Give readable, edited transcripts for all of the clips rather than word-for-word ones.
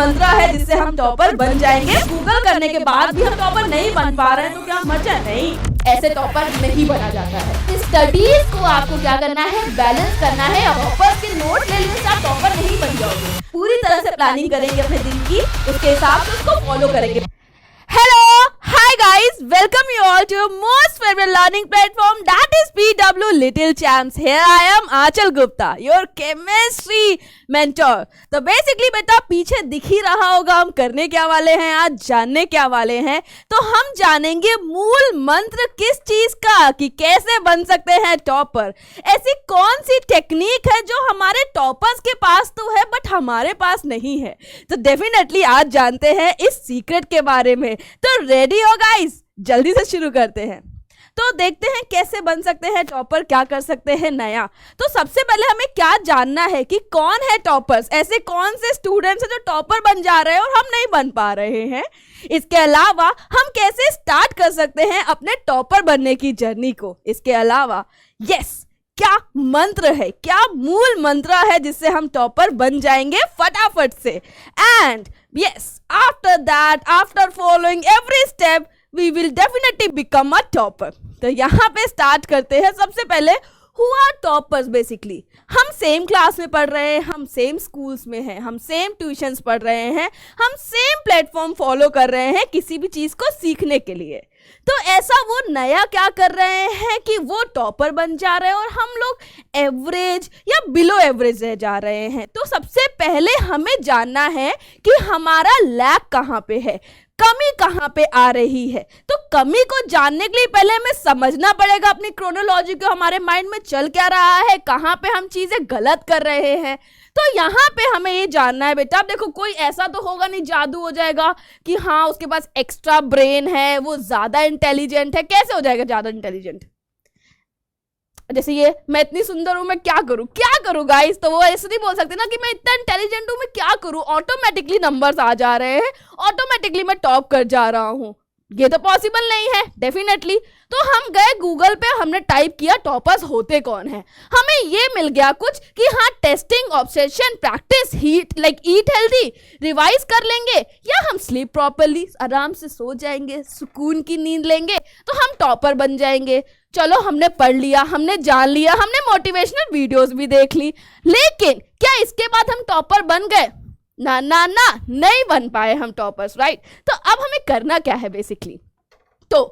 मंत्र है जिससे हम टॉपर बन जाएंगे। गूगल करने के बाद भी हम टॉपर नहीं बन पा रहे हैं तो क्या मजा? नहीं, ऐसे टॉपर नहीं बना जाता है। स्टडीज को आपको क्या करना है? बैलेंस करना है। अब टॉपर के नोट ले लेने से आप टॉपर नहीं बन जाओगे। पूरी तरह से प्लानिंग करेंगे अपने दिन की, उसके हिसाब से उसको फॉलो करेंगे। Hello, hi guys, welcome you all to your most favorite learning platform, that is PW Little Champs. Here I am Achal Gupta, your chemistry mentor. तो बेसिकली बेटा पीछे दिख ही रहा होगा हम करने क्या वाले हैं, आज जानने क्या वाले हैं। तो हम जानेंगे मूल मंत्र किस चीज का, कि कैसे बन सकते हैं टॉपर। ऐसी कौन सी टेक्निक है जो हमारे टॉपर्स के पास तो है बट हमारे पास नहीं है। तो डेफिनेटली आज जानते हैं इस सीक्रेट के बारे में। तो रेडी हो गाइस, जल्दी से शुरू करते हैं। तो देखते हैं कैसे बन सकते हैं टॉपर, क्या कर सकते हैं नया। तो सबसे पहले हमें क्या जानना है कि कौन है टॉपर्स, ऐसे कौन से स्टूडेंट्स हैं जो टॉपर बन जा रहे हैं और हम नहीं बन पा रहे हैं। इसके अलावा हम कैसे स्टार्ट कर सकते हैं अपने टॉपर बनने की जर्नी को। इसके अलावा क्या मंत्र है, क्या मूल मंत्र है जिससे हम टॉपर बन जाएंगे फटाफट से। And after that, after following every step, we will definitely become a topper. तो यहाँ पे स्टार्ट करते हैं। सबसे पहले हु आर टॉपर्स। बेसिकली हम सेम क्लास में पढ़ रहे हैं, हम सेम स्कूल्स में हैं, हम सेम ट्यूशंस पढ़ रहे हैं, हम सेम प्लेटफॉर्म फॉलो कर रहे हैं किसी भी चीज को सीखने के लिए। तो ऐसा वो नया क्या कर रहे हैं कि वो टॉपर बन जा रहे हैं और हम लोग एवरेज या बिलो एवरेज रह जा रहे हैं। तो सबसे पहले हमें जानना है कि हमारा लैक कहाँ पे है, कमी कहाँ पे आ रही है। तो कमी को जानने के लिए पहले हमें समझना पड़ेगा अपनी क्रोनोलॉजी को, हमारे माइंड में चल क्या रहा है, कहाँ पे हम चीजें गलत कर रहे हैं। तो यहाँ पे हमें ये जानना है बेटा। अब देखो कोई ऐसा तो होगा नहीं जादू हो जाएगा कि हाँ उसके पास एक्स्ट्रा ब्रेन है, वो ज्यादा इंटेलिजेंट है। कैसे हो जाएगा ज्यादा इंटेलिजेंट? जैसे ये मैं इतनी सुंदर हूं, मैं क्या करूं गाइस। तो वो ऐसे नहीं बोल सकते ना कि मैं इतना इंटेलिजेंट हूं, मैं क्या करूं। ऑटोमेटिकली नंबर्स आ जा रहे हैं, ऑटोमेटिकली मैं टॉप कर जा रहा हूं। ये तो पॉसिबल नहीं है डेफिनेटली। तो हम गए गूगल पे, हमने टाइप किया टॉपर्स होते कौन है। हमें ये मिल गया कुछ कि हाँ testing, obsession, practice, eat healthy, revise कर लेंगे या हम स्लीप प्रॉपरली, आराम से सो जाएंगे, सुकून की नींद लेंगे तो हम टॉपर बन जाएंगे। चलो हमने पढ़ लिया, हमने जान लिया, हमने मोटिवेशनल वीडियोस भी देख ली, लेकिन क्या इसके बाद हम टॉपर बन गए? ना, नहीं बन पाए हम टॉपर्स, राइट। तो अब हमें करना क्या है बेसिकली। तो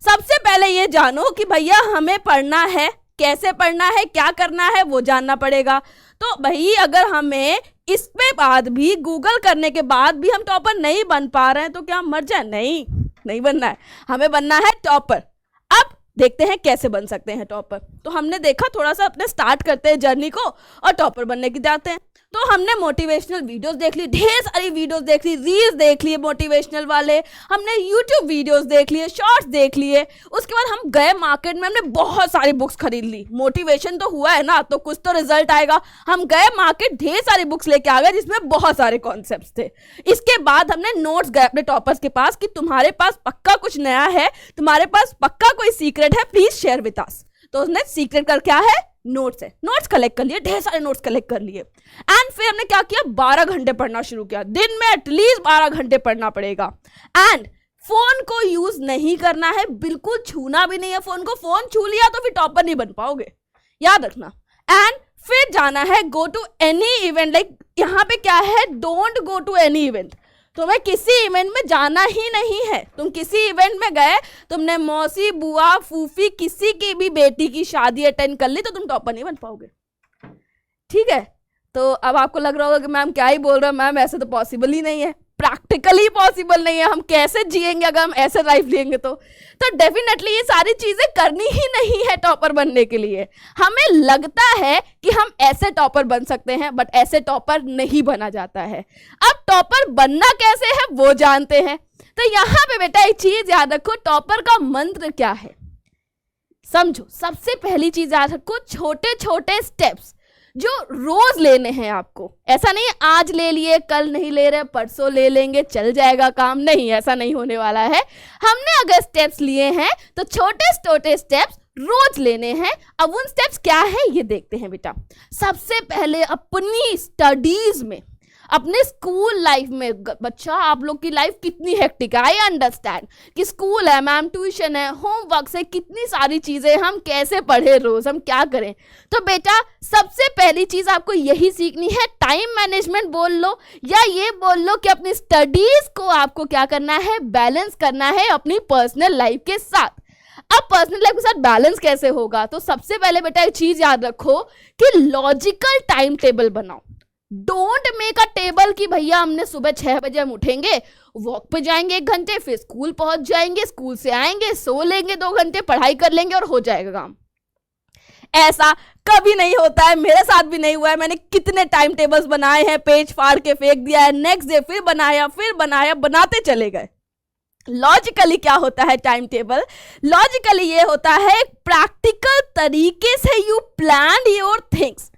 सबसे पहले ये जानो कि भैया हमें पढ़ना है, कैसे पढ़ना है, क्या करना है वो जानना पड़ेगा। तो भाई अगर हमें इस पे बाद भी गूगल करने के बाद भी हम टॉपर नहीं बन पा रहे हैं तो क्या मर जाए? नहीं बनना है, हमें बनना है टॉपर। अब देखते हैं कैसे बन सकते हैं टॉपर। तो हमने देखा थोड़ा सा अपने स्टार्ट करते हैं जर्नी को और टॉपर बनने की जाते हैं। तो हमने मोटिवेशनल वीडियोस देख ली, ढेर सारी वीडियोस देख ली, रील्स देख लिए मोटिवेशनल वाले, हमने यूट्यूब वीडियोस देख लिए, शॉर्ट्स देख लिए। उसके बाद हम गए मार्केट में, हमने बहुत सारी बुक्स खरीद ली। मोटिवेशन तो हुआ है ना, तो कुछ तो रिजल्ट आएगा। हम गए मार्केट, ढेर सारी बुक्स लेके आ गए जिसमें बहुत सारे कॉन्सेप्ट्स थे। इसके बाद हमने नोट्स गए अपने टॉपर्स के पास कि तुम्हारे पास पक्का कुछ नया है, तुम्हारे पास पक्का कोई सीक्रेट है, प्लीज शेयर विद अस। तो उसने सीक्रेट कर क्या है? नोट्स है। नोट्स कलेक्ट कर लिए, ढेर सारे नोट्स कलेक्ट कर लिए। एंड फिर हमने क्या किया? 12 घंटे पढ़ना शुरू किया। दिन में एटलीस्ट 12 घंटे पढ़ना पड़ेगा। एंड फोन को यूज नहीं करना है, बिल्कुल छूना भी नहीं है फोन को। फोन छू लिया तो फिर टॉपर नहीं बन पाओगे, याद रखना। एंड फिर जाना है गो टू एनी इवेंट। यहाँ पे क्या है? Don't go to any event. तुम्हें किसी इवेंट में जाना ही नहीं है। तुम किसी इवेंट में गए, तुमने मौसी, बुआ, फूफी, किसी की भी बेटी की शादी अटेंड कर ली तो तुम टॉपर नहीं बन पाओगे, ठीक है। तो अब आपको लग रहा होगा कि मैम क्या ही बोल रहे हो मैम, ऐसे तो पॉसिबल ही नहीं है, प्रैक्टिकली पॉसिबल नहीं है। हम कैसे जिएंगे अगर हम ऐसे लाइफ लेंगे? तो डेफिनेटली ये सारी चीजें करनी ही नहीं है टॉपर बनने के लिए। हमें लगता है कि हम ऐसे टॉपर बन सकते हैं बट ऐसे टॉपर नहीं बना जाता है। अब टॉपर बनना कैसे है वो जानते हैं। तो यहाँ पे बेटा एक चीज याद रखो, टॉपर का मंत्र क्या है समझो। सबसे पहली चीज याद रखो, छोटे छोटे स्टेप्स जो रोज लेने हैं आपको। ऐसा नहीं है आज ले लिए कल नहीं ले रहे, परसों ले लेंगे चल जाएगा काम, नहीं, ऐसा नहीं होने वाला है। हमने अगर स्टेप्स लिए हैं तो छोटे छोटे स्टेप्स रोज लेने हैं। अब उन स्टेप्स क्या है ये देखते हैं बेटा। सबसे पहले अपनी स्टडीज में अपने स्कूल लाइफ में बच्चा, आप लोग की लाइफ कितनी हेक्टिक है, आई अंडरस्टैंड कि स्कूल है मैम, ट्यूशन है, होमवर्क से कितनी सारी चीजें, हम कैसे पढ़े रोज, हम क्या करें। तो बेटा सबसे पहली चीज आपको यही सीखनी है, टाइम मैनेजमेंट बोल लो या ये बोल लो कि अपनी स्टडीज को आपको क्या करना है, बैलेंस करना है अपनी पर्सनल लाइफ के साथ। अब पर्सनल लाइफ के साथ बैलेंस कैसे होगा, तो सबसे पहले बेटा एक चीज याद रखो कि लॉजिकल टाइम टेबल बनाओ। डोंट मेक अ टेबल कि भैया हमने सुबह 6 बजे हम उठेंगे, वॉक पे जाएंगे 1 घंटे, फिर स्कूल पहुंच जाएंगे, स्कूल से आएंगे, सो लेंगे 2 घंटे, पढ़ाई कर लेंगे और हो जाएगा काम। ऐसा कभी नहीं होता है, मेरे साथ भी नहीं हुआ है। मैंने कितने टाइम टेबल्स बनाए हैं, पेज फाड़ के फेंक दिया है, नेक्स्ट डे फिर बनाया, बनाते चले गए। लॉजिकली क्या होता है टाइम टेबल, लॉजिकली ये होता है प्रैक्टिकल तरीके से यू प्लान योर थिंग्स।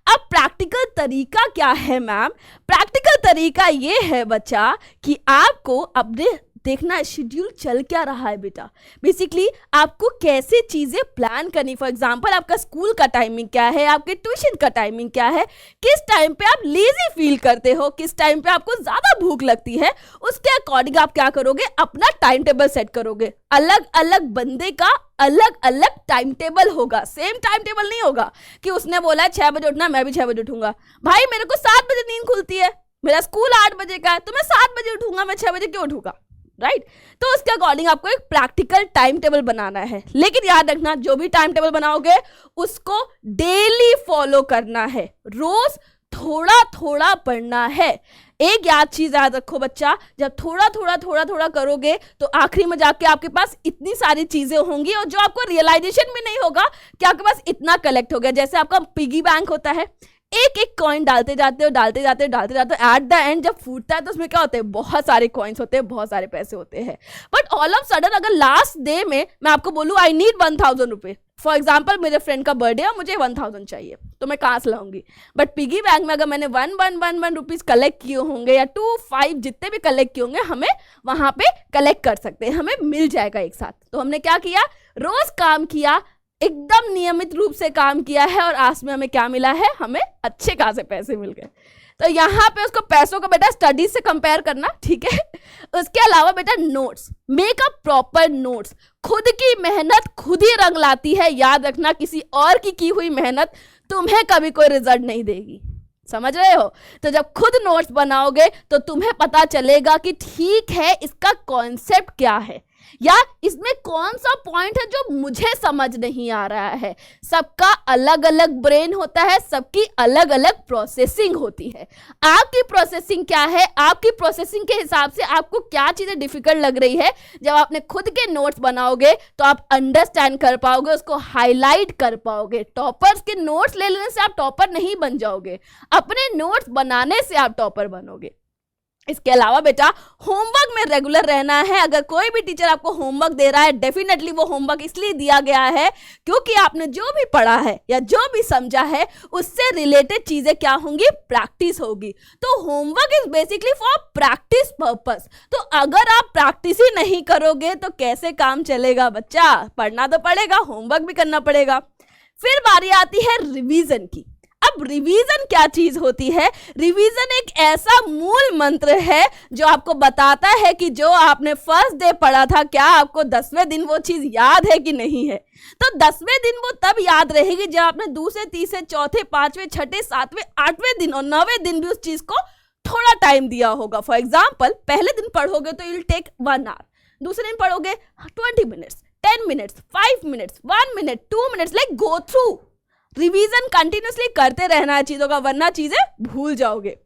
अब प्रैक्टिकल तरीका क्या है मैम, प्रैक्टिकल तरीका ये है बच्चा कि आपको अपने देखना शेड्यूल चल क्या रहा है बेटा, बेसिकली आपको कैसे चीजें प्लान करनी। फॉर एग्जांपल आपका स्कूल का टाइमिंग क्या है, आपके ट्यूशन का टाइमिंग क्या है, किस टाइम पे आप लेजी फील करते हो, किस टाइम पे आपको ज्यादा भूख लगती है, उसके अकॉर्डिंग आप क्या करोगे, अपना टाइम टेबल सेट करोगे। अलग अलग बंदे का अलग अलग टाइम टेबल होगा, सेम टाइम टेबल नहीं होगा कि उसने बोला 6 बजे उठना, मैं भी 6 बजे उठूंगा। भाई मेरे को 7 बजे नींद खुलती है, मेरा स्कूल 8 बजे का है, तो मैं 7 बजे उठूंगा, मैं 6 बजे क्यों उठूंगा, राइट। तो उसके अकॉर्डिंग आपको एक प्रैक्टिकल टाइम टेबल बनाना है। लेकिन याद रखना, जो भी टाइम टेबल बनाओगे उसको डेली फॉलो करना है, रोज थोड़ा थोड़ा पढ़ना है। एक चीज याद रखो बच्चा, जब थोड़ा थोड़ा करोगे तो आखिरी में जाके आपके पास इतनी सारी चीजें होंगी और जो आपको रियलाइजेशन भी नहीं होगा कि आपके पास इतना कलेक्ट हो गया। जैसे आपका पिगी बैंक होता है, एक एक कॉइन डालते जाते हो, एट द एंड जब फूटता है तो उसमें क्या होते हैं, बहुत सारे कॉइन्स होते हैं, बहुत सारे पैसे होते हैं। बट ऑल ऑफ सडन अगर लास्ट डे में मैं आपको बोलूँ आई नीड 1000 रुपए, फॉर एग्जाम्पल मेरे फ्रेंड का बर्थडे है, मुझे 1000 चाहिए, तो मैं कहाँ से लाऊंगी। बट पिगी बैंक में अगर मैंने 1 रुपीज कलेक्ट किए होंगे या 2, 5 जितने भी कलेक्ट किए होंगे, हमें वहां पे कलेक्ट कर सकते हैं, हमें मिल जाएगा एक साथ। तो हमने क्या किया, रोज काम किया, एकदम नियमित रूप से काम किया है और आज में हमें क्या मिला है, हमें अच्छे खासे पैसे मिल गए। तो यहाँ पे उसको पैसों को बेटा स्टडीज से कंपेयर करना, ठीक है। उसके अलावा बेटा notes, make a proper notes. खुद की मेहनत खुद ही रंग लाती है, याद रखना, किसी और की हुई मेहनत तुम्हें कभी कोई रिजल्ट नहीं देगी, समझ रहे हो। तो जब खुद नोट्स बनाओगे तो तुम्हें पता चलेगा कि ठीक है इसका कॉन्सेप्ट क्या है या इसमें कौन सा पॉइंट है जो मुझे समझ नहीं आ रहा है। सबका अलग अलग ब्रेन होता है, सबकी अलग अलग प्रोसेसिंग होती है। आपकी प्रोसेसिंग क्या है, आपकी प्रोसेसिंग के हिसाब से आपको क्या चीजें डिफिकल्ट लग रही है, जब आपने खुद के नोट्स बनाओगे तो आप अंडरस्टैंड कर पाओगे, उसको हाईलाइट कर पाओगे। टॉपर्स के नोट्स ले लेने से आप टॉपर नहीं बन जाओगे, अपने नोट्स बनाने से आप टॉपर बनोगे। इसके अलावा बेटा होमवर्क में रेगुलर रहना है। अगर कोई भी टीचर आपको होमवर्क दे रहा है, डेफिनेटली वो होमवर्क इसलिए दिया गया है क्योंकि आपने जो भी पढ़ा है या जो भी समझा है उससे रिलेटेड चीजें क्या होंगी, प्रैक्टिस होगी। तो homework is basically for practice purpose. तो अगर आप प्रैक्टिस ही नहीं करोगे तो कैसे काम चलेगा बच्चा, पढ़ना तो पड़ेगा, होमवर्क भी करना पड़ेगा। फिर बारी आती है रिवीजन की। अब रिवीजन क्या चीज होती है, रिवीजन एक ऐसा मूल मंत्र है जो आपको बताता है कि जो आपने फर्स्ट डे पढ़ा था, क्या आपको 10वें दिन वो चीज याद है कि नहीं है। तो 10वें दिन वो तब याद रहेगी जब आपने दूसरे, तीसरे, चौथे, 5वें, 6ठे, 7वें, 8वें दिन और 9वें दिन भी उस चीज को थोड़ा टाइम दिया होगा। फॉर एग्जाम्पल पहले दिन पढ़ोगे तो यू विल टेक 1 आवर, दूसरे दिन पढ़ोगे 20 minutes, 10 minutes, 5 minutes, 1 minute, 2 minutes, like go through. Revision continuously करते रहना है चीजों का, वरना चीजें भूल जाओगे।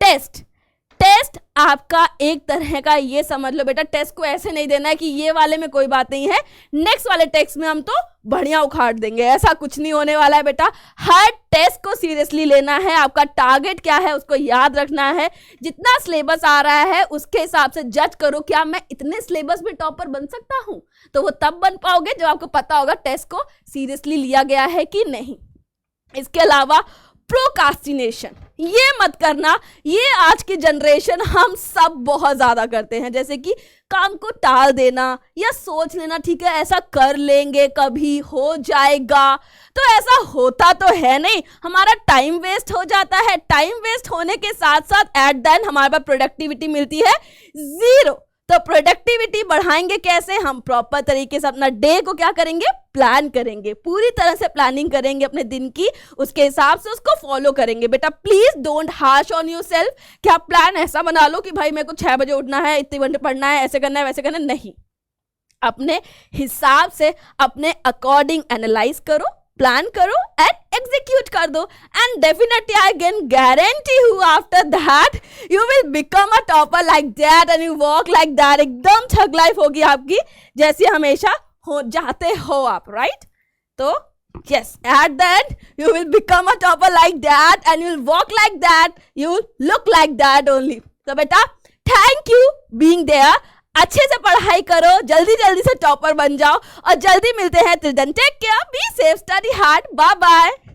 टेस्ट आपका एक तरह का, ये समझ लो बेटा, टेस्ट को ऐसे नहीं देना है कि ये वाले में कोई बात नहीं है, नेक्स्ट वाले टेस्ट में हम तो बढ़िया उखाड़ देंगे, ऐसा कुछ नहीं होने वाला है बेटा। हर टेस्ट को सीरियसली लेना है, आपका टारगेट क्या है उसको याद रखना है। जितना सिलेबस आ रहा है उसके हिसाब से जज करो, क्या मैं इतने सिलेबस में टॉपर बन सकता हूं। तो वो तब बन पाओगे जब आपको पता होगा टेस्ट को सीरियसली लिया गया है कि नहीं। इसके अलावा प्रोकास्टिनेशन, ये मत करना। ये आज की जनरेशन हम सब बहुत ज्यादा करते हैं, जैसे कि काम को टाल देना या सोच लेना ठीक है ऐसा कर लेंगे कभी हो जाएगा, तो ऐसा होता तो है नहीं, हमारा टाइम वेस्ट हो जाता है। टाइम वेस्ट होने के साथ साथ एट द एंड हमारे पास प्रोडक्टिविटी मिलती है 0। तो प्रोडक्टिविटी बढ़ाएंगे कैसे? हम प्रॉपर तरीके से अपना डे को क्या करेंगे? प्लान करेंगे, पूरी तरह से प्लानिंग करेंगे अपने दिन की, उसके हिसाब से उसको फॉलो करेंगे। बेटा please don't harsh on yourself कि आप प्लान ऐसा बना लो कि भाई मेरे को 6 बजे उठना है, इतने घंटे पढ़ना है, ऐसे करना है वैसे करना है, नहीं। अपने हिसाब से अपने अकॉर्डिंग एनालाइज करो, प्लान करो एंड एग्जीक्यूट कर दो, and definitely I can guarantee you after that you will become a topper like that and you walk like that. एकदम ठग लाइफ होगी आपकी जैसी हमेशा हो जाते हो आप, राइट? तो yes, at the end you will become a topper like that and you will walk like that, you will look like that only. तो बेटा thank you being there, अच्छे से पढ़ाई करो, जल्दी जल्दी से टॉपर बन जाओ और जल्दी मिलते हैं। till then take care, be safe, study hard, bye bye.